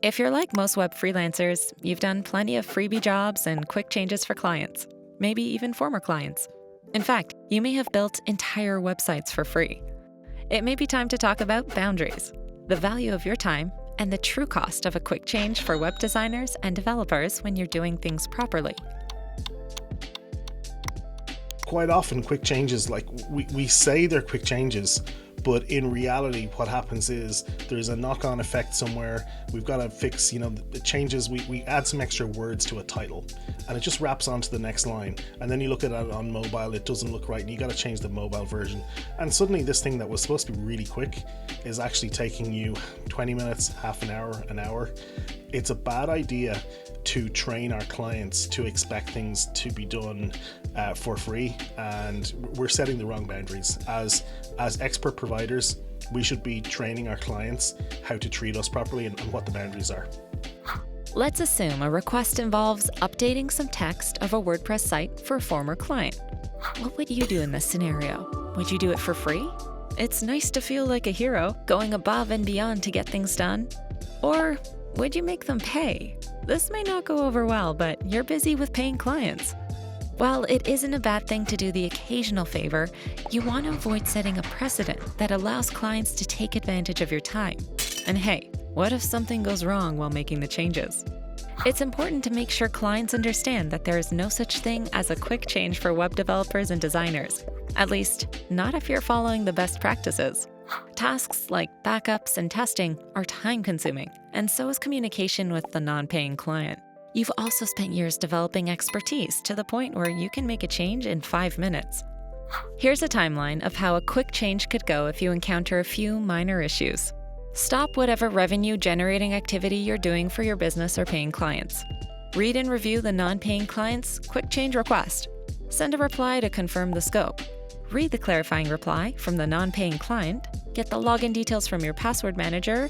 If you're like most web freelancers, you've done plenty of freebie jobs and quick changes for clients, maybe even former clients. In fact, you may have built entire websites for free. It may be time to talk about boundaries, the value of your time, and the true cost of a quick change for web designers and developers when you're doing things properly. Quite often, quick changes, like we say they're quick changes, but in reality, what happens is there's a knock-on effect somewhere. We've got to fix, the changes. We add some extra words to a title, and it just wraps onto the next line. And then you look at it on mobile, it doesn't look right, and you got to change the mobile version. And suddenly, this thing that was supposed to be really quick is actually taking you 20 minutes, half an hour, an hour. It's a bad idea to train our clients to expect things to be done for free, and we're setting the wrong boundaries. As expert providers, we should be training our clients how to treat us properly and what the boundaries are. Let's assume a request involves updating some text of a WordPress site for a former client. What would you do in this scenario? Would you do it for free? It's nice to feel like a hero, going above and beyond to get things done. Or would you make them pay? This may not go over well, but you're busy with paying clients. While it isn't a bad thing to do the occasional favor, you want to avoid setting a precedent that allows clients to take advantage of your time. And hey, what if something goes wrong while making the changes? It's important to make sure clients understand that there is no such thing as a quick change for web developers and designers, at least not if you're following the best practices. Tasks like backups and testing are time-consuming, and so is communication with the non-paying client. You've also spent years developing expertise to the point where you can make a change in 5 minutes. Here's a timeline of how a quick change could go if you encounter a few minor issues. Stop whatever revenue-generating activity you're doing for your business or paying clients. Read and review the non-paying client's quick change request. Send a reply to confirm the scope. Read the clarifying reply from the non-paying client, get the login details from your password manager,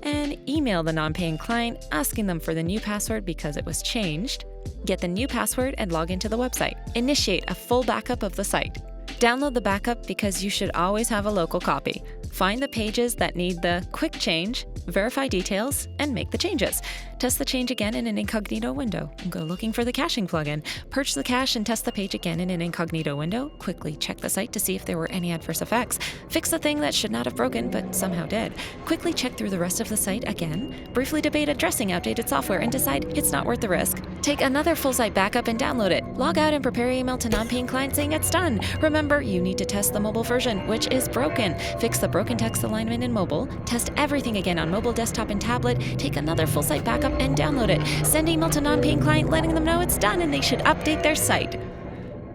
and email the non-paying client asking them for the new password because it was changed. Get the new password and log into the website. Initiate a full backup of the site. Download the backup because you should always have a local copy. Find the pages that need the quick change, verify details, and make the changes. Test the change again in an incognito window. Go looking for the caching plugin. Purge the cache and test the page again in an incognito window. Quickly check the site to see if there were any adverse effects. Fix the thing that should not have broken but somehow did. Quickly check through the rest of the site again. Briefly debate addressing outdated software and decide it's not worth the risk. Take another full site backup and download it. Log out and prepare an email to non-paying client saying it's done. Remember, you need to test the mobile version, which is broken. Fix the broken text alignment in mobile. Test everything again on mobile, desktop, and tablet. Take another full site backup and download it. Send email to non-paying client letting them know it's done and they should update their site.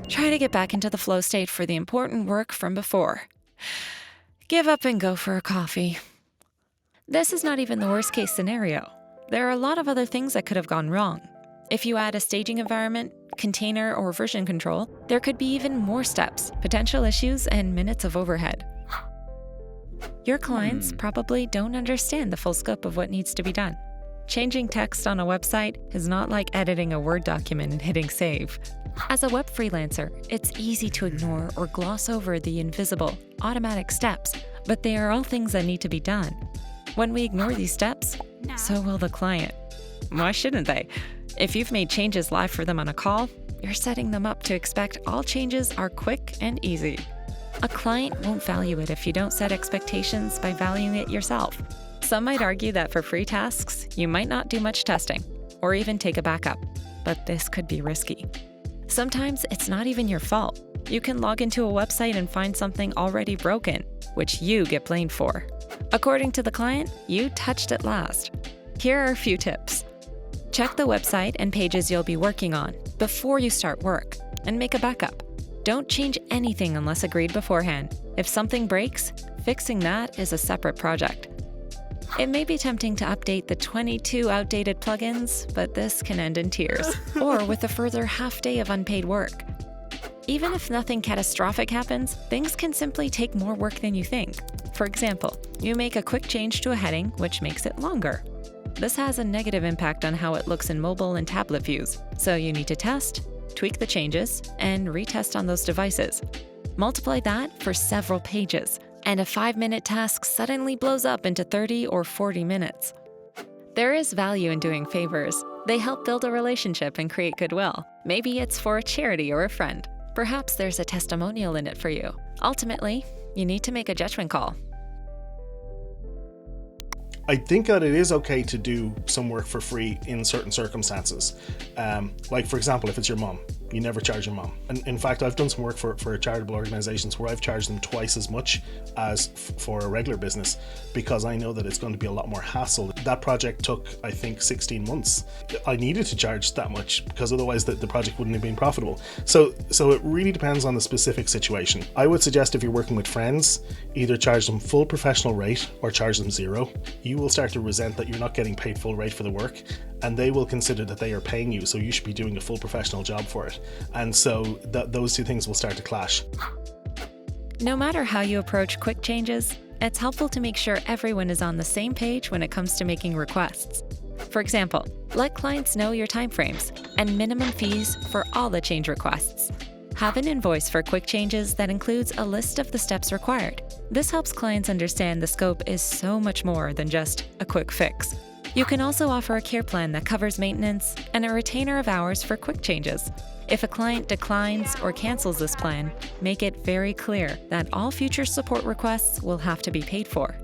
Try to get back into the flow state for the important work from before. Give up and go for a coffee. This is not even the worst case scenario. There are a lot of other things that could have gone wrong. If you add a staging environment, container, or version control, there could be even more steps, potential issues, and minutes of overhead. Your clients probably don't understand the full scope of what needs to be done. Changing text on a website is not like editing a Word document and hitting save. As a web freelancer, it's easy to ignore or gloss over the invisible, automatic steps, but they are all things that need to be done. When we ignore these steps, so will the client. Why shouldn't they? If you've made changes live for them on a call, you're setting them up to expect all changes are quick and easy. A client won't value it if you don't set expectations by valuing it yourself. Some might argue that for free tasks, you might not do much testing or even take a backup, but this could be risky. Sometimes it's not even your fault. You can log into a website and find something already broken, which you get blamed for. According to the client, you touched it last. Here are a few tips. Check the website and pages you'll be working on before you start work, and make a backup. Don't change anything unless agreed beforehand. If something breaks, fixing that is a separate project. It may be tempting to update the 22 outdated plugins, but this can end in tears, or with a further half day of unpaid work. Even if nothing catastrophic happens, things can simply take more work than you think. For example, you make a quick change to a heading, which makes it longer. This has a negative impact on how it looks in mobile and tablet views, so you need to test, tweak the changes, and retest on those devices. Multiply that for several pages, and a 5-minute task suddenly blows up into 30 or 40 minutes. There is value in doing favors. They help build a relationship and create goodwill. Maybe it's for a charity or a friend. Perhaps there's a testimonial in it for you. Ultimately, you need to make a judgment call. I think that it is okay to do some work for free in certain circumstances. Like, for example, if it's your mom, you never charge your mom. And in fact, I've done some work for charitable organizations where I've charged them twice as much as for a regular business, because I know that it's going to be a lot more hassle. That project took, I think, 16 months. I needed to charge that much because otherwise the project wouldn't have been profitable. So it really depends on the specific situation. I would suggest if you're working with friends, either charge them full professional rate or charge them zero. You will start to resent that you're not getting paid full rate for the work, and they will consider that they are paying you, so you should be doing a full professional job for it. And so those two things will start to clash. No matter how you approach quick changes, it's helpful to make sure everyone is on the same page when it comes to making requests. For example, let clients know your timeframes and minimum fees for all the change requests. Have an invoice for quick changes that includes a list of the steps required. This helps clients understand the scope is so much more than just a quick fix. You can also offer a care plan that covers maintenance and a retainer of hours for quick changes. If a client declines or cancels this plan, make it very clear that all future support requests will have to be paid for.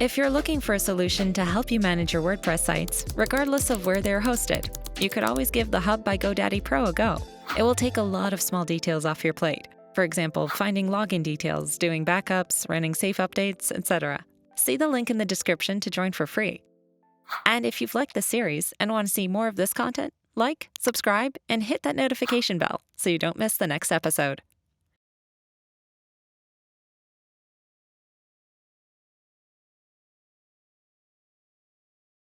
If you're looking for a solution to help you manage your WordPress sites, regardless of where they're hosted, you could always give the Hub by GoDaddy Pro a go. It will take a lot of small details off your plate. For example, finding login details, doing backups, running safe updates, etc. See the link in the description to join for free. And if you've liked the series and want to see more of this content, like, subscribe, and hit that notification bell so you don't miss the next episode.